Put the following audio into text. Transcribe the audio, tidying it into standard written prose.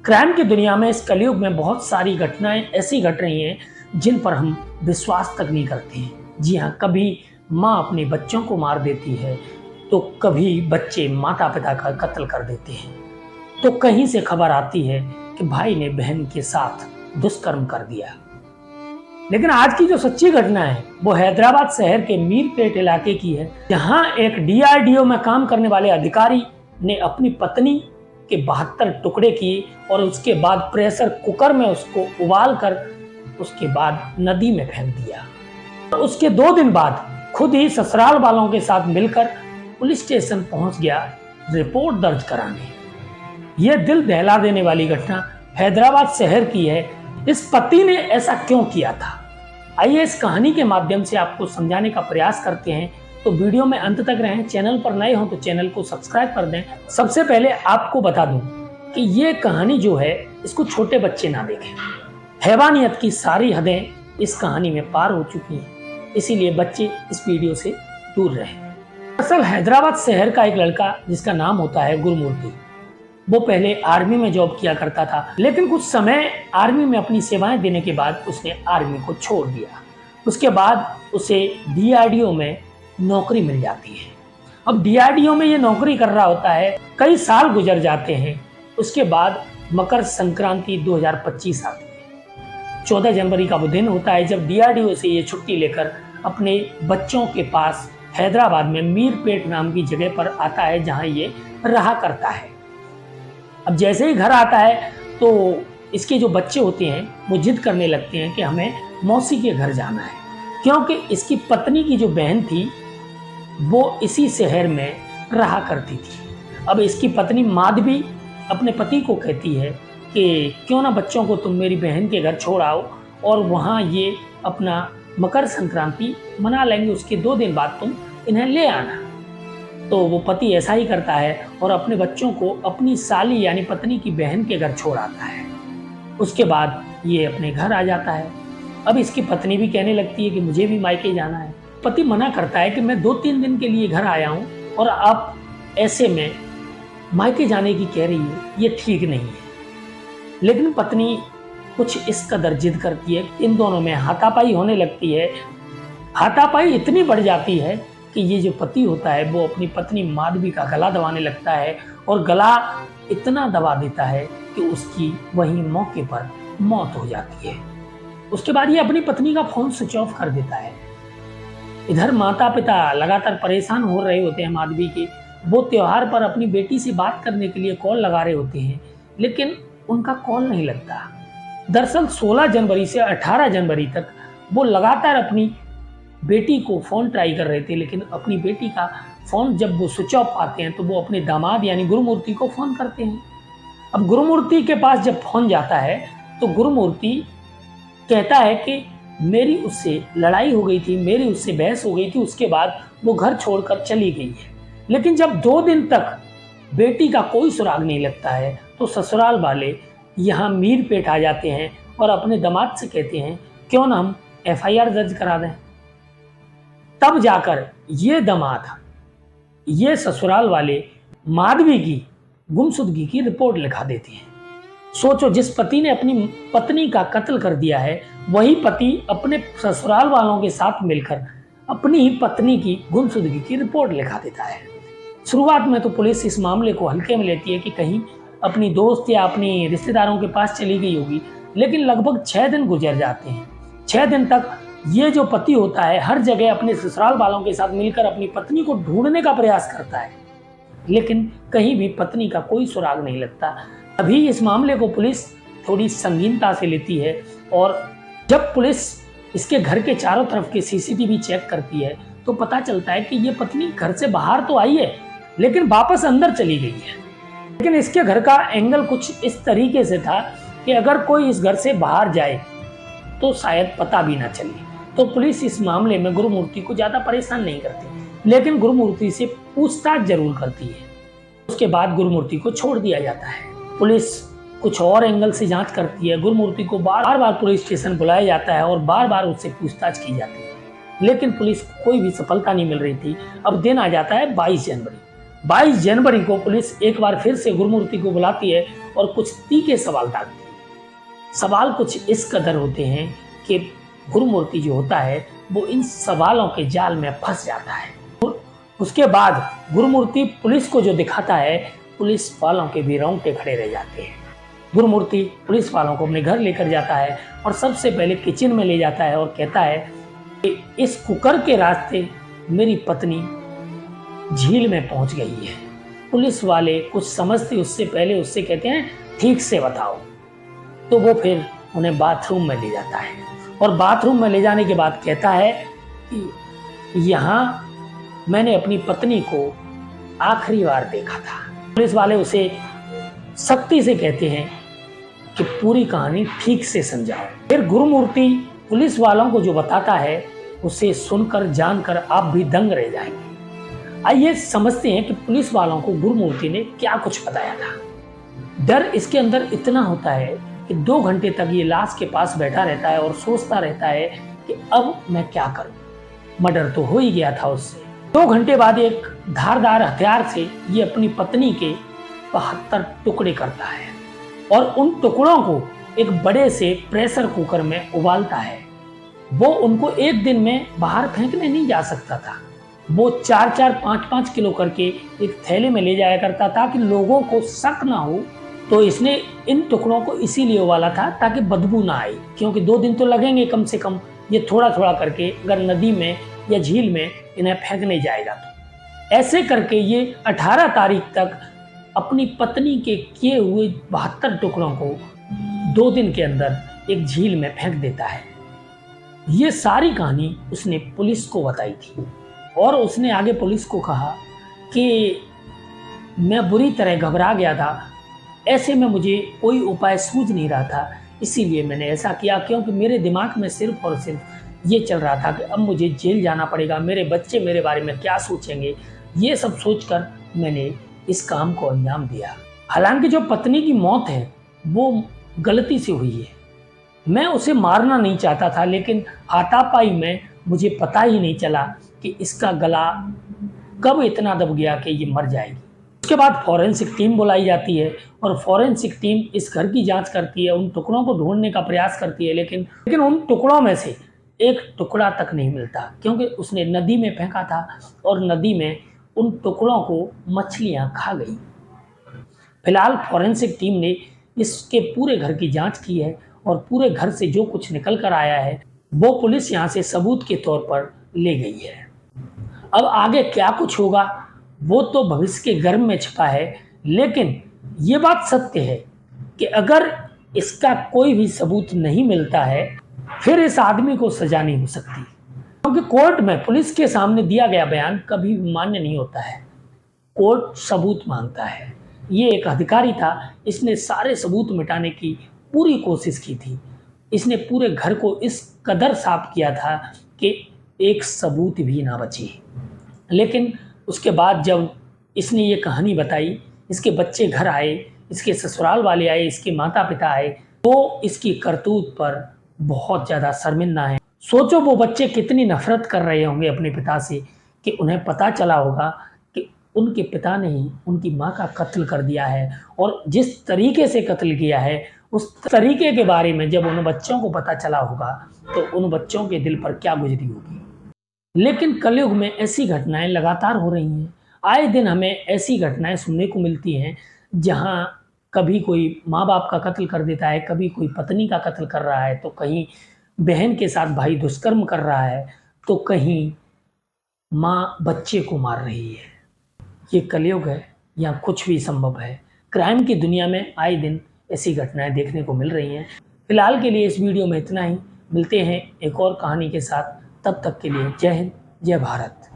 Crime की दुनिया में इस कलयुग में बहुत सारी घटनाएं ऐसी घट रही हैं जिन पर हम विश्वास तक नहीं करते हैं। जी हाँ, कभी माँ अपने बच्चों को मार देती है तो कभी बच्चे माता पिता का कत्ल कर देते हैं। तो कहीं से खबर आती है कि भाई ने बहन के साथ दुष्कर्म कर दिया। लेकिन आज की जो सच्ची घटना है वो हैदराबाद शहर के मीरपेट इलाके की है, जहां एक डीआरडीओ में काम करने वाले अधिकारी ने अपनी पत्नी के 72 टुकड़े किए और उसके बाद प्रेशर कुकर में उसको उबाल कर उसके बाद नदी में फेंक दिया। और उसके 2 दिन बाद खुद ही ससुराल वालों के साथ मिलकर पुलिस स्टेशन पहुंच गया रिपोर्ट दर्ज कराने। यह दिल दहला देने वाली घटना हैदराबाद शहर की है। इस पति ने ऐसा क्यों किया था, आइए इस कहानी के माध्यम से आपको समझाने का प्रयास करते हैं। तो वीडियो में अंत तक रहें। चैनल पर नए हो तो चैनल को सब्सक्राइब कर दें। सबसे पहले आपको बता दूं कि ये कहानी जो है इसको छोटे बच्चे ना देखें। हैवानियत की सारी हदें इस कहानी में पार हो चुकी हैं, इसीलिए बच्चे इस वीडियो से दूर रहें। दरअसल हैदराबाद शहर का एक लड़का जिसका नाम होता है गुरुमूर्ति, वो पहले आर्मी में जॉब किया करता था, लेकिन कुछ समय आर्मी में अपनी सेवाएं देने के बाद उसने आर्मी को छोड़ दिया। उसके बाद उसे डीआरडीओ में नौकरी मिल जाती है। अब डीआरडीओ में ये नौकरी कर रहा होता है, कई साल गुजर जाते हैं। उसके बाद मकर संक्रांति 2025 आती है। 14 जनवरी का वो दिन होता है जब डीआरडीओ से ये छुट्टी लेकर अपने बच्चों के पास हैदराबाद में मीरपेट नाम की जगह पर आता है, जहाँ ये रहा करता है। अब जैसे ही घर आता है तो इसके जो बच्चे होते हैं वो जिद करने लगते हैं कि हमें मौसी के घर जाना है, क्योंकि इसकी पत्नी की जो बहन थी वो इसी शहर में रहा करती थी। अब इसकी पत्नी माधवी अपने पति को कहती है कि क्यों ना बच्चों को तुम मेरी बहन के घर छोड़ आओ और वहाँ ये अपना मकर संक्रांति मना लेंगे, उसके 2 दिन बाद तुम इन्हें ले आना। तो वो पति ऐसा ही करता है और अपने बच्चों को अपनी साली यानी पत्नी की बहन के घर छोड़ आता है। उसके बाद ये अपने घर आ जाता है। अब इसकी पत्नी भी कहने लगती है कि मुझे भी मायके जाना है। पति मना करता है कि मैं 2-3 दिन के लिए घर आया हूँ और आप ऐसे में मायके जाने की कह रही है, ये ठीक नहीं है। लेकिन पत्नी कुछ इस कदर जिद करती है, इन दोनों में हाथापाई होने लगती है। हाथापाई इतनी बढ़ जाती है कि ये जो पति होता है वो अपनी पत्नी माधवी का गला दबाने लगता है और गला इतना दबा देता है कि उसकी वहीं मौके पर मौत हो जाती है। उसके बाद ये अपनी पत्नी का फोन स्विच ऑफ कर देता है। इधर माता पिता लगातार परेशान हो रहे होते हैं माधवी के। वो त्योहार पर अपनी बेटी से बात करने के लिए कॉल लगा रहे होते हैं, लेकिन उनका कॉल नहीं लगता। दरअसल 16 जनवरी से 18 जनवरी तक वो लगातार अपनी बेटी को फ़ोन ट्राई कर रहे थे, लेकिन अपनी बेटी का फ़ोन जब वो स्विच ऑफ पाते हैं तो वो अपने दामाद यानी गुरुमूर्ति को फ़ोन करते हैं। अब गुरुमूर्ति के पास जब फ़ोन जाता है तो गुरुमूर्ति कहता है कि मेरी उससे लड़ाई हो गई थी, मेरी उससे बहस हो गई थी, उसके बाद वो घर छोड़कर चली गई है। लेकिन जब 2 दिन तक बेटी का कोई सुराग नहीं लगता है तो ससुराल वाले यहाँ मीरपेट आ जाते हैं और अपने दामाद से कहते हैं क्यों ना हम FIR दर्ज करा दें। तब जाकर ये दामाद, ये ससुराल वाले माधवी की गुमशुदगी की रिपोर्ट लिखा देते हैं। सोचो, जिस पति ने अपनी पत्नी का कत्ल कर दिया है वही पति अपने ससुराल वालों के साथ मिलकर अपनी ही पत्नी की गुमशुदगी की रिपोर्ट लिखा देता है। शुरुआत में तो पुलिस इस मामले को हल्के में लेती है कि कहीं अपनी दोस्त या अपनी रिश्तेदारों के पास चली गई होगी, लेकिन लगभग 6 दिन गुजर जाते हैं। 6 दिन तक ये जो पति होता है हर जगह अपने ससुराल वालों के साथ मिलकर अपनी पत्नी को ढूंढने का प्रयास करता है, लेकिन कहीं भी पत्नी का कोई सुराग नहीं लगता। अभी इस मामले को पुलिस थोड़ी संगीनता से लेती है और जब पुलिस इसके घर के चारों तरफ के CCTV चेक करती है तो पता चलता है कि ये पत्नी घर से बाहर तो आई है लेकिन वापस अंदर चली गई है। लेकिन इसके घर का एंगल कुछ इस तरीके से था कि अगर कोई इस घर से बाहर जाए तो शायद पता भी ना चले। तो पुलिस इस मामले में गुरुमूर्ति को ज़्यादा परेशान नहीं करती, लेकिन गुरुमूर्ति से पूछताछ जरूर करती है। उसके बाद गुरुमूर्ति को छोड़ दिया जाता है। पुलिस कुछ और एंगल से जांच करती है। गुरुमूर्ति को बार बार पुलिस स्टेशन बुलाया जाता है और बार बार उससे पूछताछ की जाती है, लेकिन पुलिस को कोई भी सफलता नहीं मिल रही थी। अब दिन आ जाता है 22 जनवरी। 22 जनवरी को पुलिस एक बार फिर से गुरुमूर्ति को बुलाती है और कुछ तीखे सवाल दागती है। सवाल कुछ इस कदर होते हैं कि गुरुमूर्ति जो होता है वो इन सवालों के जाल में फंस जाता है। उसके बाद गुरुमूर्ति पुलिस को जो दिखाता है, पुलिस वालों के भी रोंगटे खड़े रह जाते हैं। गुरुमूर्ति पुलिस वालों को अपने घर लेकर जाता है और सबसे पहले किचन में ले जाता है और कहता है कि इस कुकर के रास्ते मेरी पत्नी झील में पहुंच गई है। पुलिस वाले कुछ समझते उससे पहले उससे कहते हैं ठीक से बताओ। तो वो फिर उन्हें बाथरूम में ले जाता है और बाथरूम में ले जाने के बाद कहता है कि यहाँ मैंने अपनी पत्नी को आखिरी बार देखा था। पुलिस वाले उसे सख्ती से कहते हैं कि पूरी कहानी ठीक से समझाओ। फिर गुरुमूर्ति पुलिस वालों को जो बताता है उसे सुनकर जानकर आप भी दंग रह जाएंगे। आइए समझते हैं कि पुलिस वालों को गुरुमूर्ति ने क्या कुछ बताया था। डर इसके अंदर इतना होता है कि 2 घंटे तक ये लाश के पास बैठा रहता है और सोचता रहता है कि अब मैं क्या करूं। मर्डर तो हो ही गया था उससे। 2 घंटे बाद एक धारदार हथियार से ये अपनी पत्नी के 72 टुकड़े करता है और उन टुकड़ों को एक बड़े से प्रेशर कुकर में उबालता है। वो उनको एक दिन में बाहर फेंकने नहीं जा सकता था। वो 4-4, 5-5 किलो करके एक थैले में ले जाया करता था कि लोगों को शक ना हो। तो इसने इन टुकड़ों को इसीलिए उबाला था ताकि बदबू ना आए, क्योंकि 2 दिन तो लगेंगे कम से कम। ये थोड़ा थोड़ा करके अगर नदी में या झील में इन्हें फेंकने जाएगा तो ऐसे करके ये 18 तारीख तक अपनी पत्नी के किए हुए 72 टुकड़ों को 2 दिन के अंदर एक झील में फेंक देता है। ये सारी कहानी उसने पुलिस को बताई थी और उसने आगे पुलिस को कहा कि मैं बुरी तरह घबरा गया था, ऐसे में मुझे कोई उपाय सूझ नहीं रहा था, इसीलिए मैंने ऐसा किया, क्योंकि मेरे दिमाग में सिर्फ और सिर्फ ये चल रहा था कि अब मुझे जेल जाना पड़ेगा, मेरे बच्चे मेरे बारे में क्या सोचेंगे। ये सब सोचकर मैंने इस काम को अंजाम दिया। हालांकि जो पत्नी की मौत है वो गलती से हुई है। मैं उसे मारना नहीं चाहता था, लेकिन हाथापाई में मुझे पता ही नहीं चला कि इसका गला कब इतना दब गया कि ये मर जाएगी। उसके बाद फॉरेंसिक टीम बुलाई जाती है और फॉरेंसिक टीम इस घर की जांच करती है, उन टुकड़ों को ढूंढने का प्रयास करती है, लेकिन उन टुकड़ों में से एक टुकड़ा तक नहीं मिलता, क्योंकि उसने नदी में फेंका था और नदी में उन टुकड़ों को मछलियां खा गई। फिलहाल फॉरेंसिक टीम ने इसके पूरे घर की जांच की है और पूरे घर से जो कुछ निकल कर आया है वो पुलिस यहाँ से सबूत के तौर पर ले गई है। अब आगे क्या कुछ होगा वो तो भविष्य के गर्भ में छिपा है, लेकिन ये बात सत्य है कि अगर इसका कोई भी सबूत नहीं मिलता है फिर इस आदमी को सजा नहीं हो सकती, क्योंकि कोर्ट में पुलिस के सामने दिया गया बयान कभी मान्य नहीं होता है। कोर्ट सबूत मांगता है। ये एक अधिकारी था, इसने सारे सबूत मिटाने की पूरी कोशिश की थी। इसने पूरे घर को इस कदर साफ किया था कि एक सबूत भी ना बची। लेकिन उसके बाद जब इसने ये कहानी बताई, इसके बच्चे घर आए, इसके ससुराल वाले आए, इसके माता पिता आए, तो इसकी करतूत पर बहुत ज़्यादा शर्मिंदा है। सोचो वो बच्चे कितनी नफरत कर रहे होंगे अपने पिता से कि उन्हें पता चला होगा कि उनके पिता ने ही उनकी माँ का कत्ल कर दिया है, और जिस तरीके से कत्ल किया है उस तरीके के बारे में जब उन बच्चों को पता चला होगा तो उन बच्चों के दिल पर क्या गुजरी होगी। लेकिन कलयुग में ऐसी घटनाएं लगातार हो रही हैं। आए दिन हमें ऐसी घटनाएं सुनने को मिलती हैं जहां कभी कोई माँ बाप का कत्ल कर देता है, कभी कोई पत्नी का कत्ल कर रहा है, तो कहीं बहन के साथ भाई दुष्कर्म कर रहा है, तो कहीं माँ बच्चे को मार रही है। ये कलयुग है, यहाँ कुछ भी संभव है। क्राइम की दुनिया में आए दिन ऐसी घटनाएं देखने को मिल रही हैं। फिलहाल के लिए इस वीडियो में इतना ही। मिलते हैं एक और कहानी के साथ, तब तक के लिए जय हिंद, जय भारत।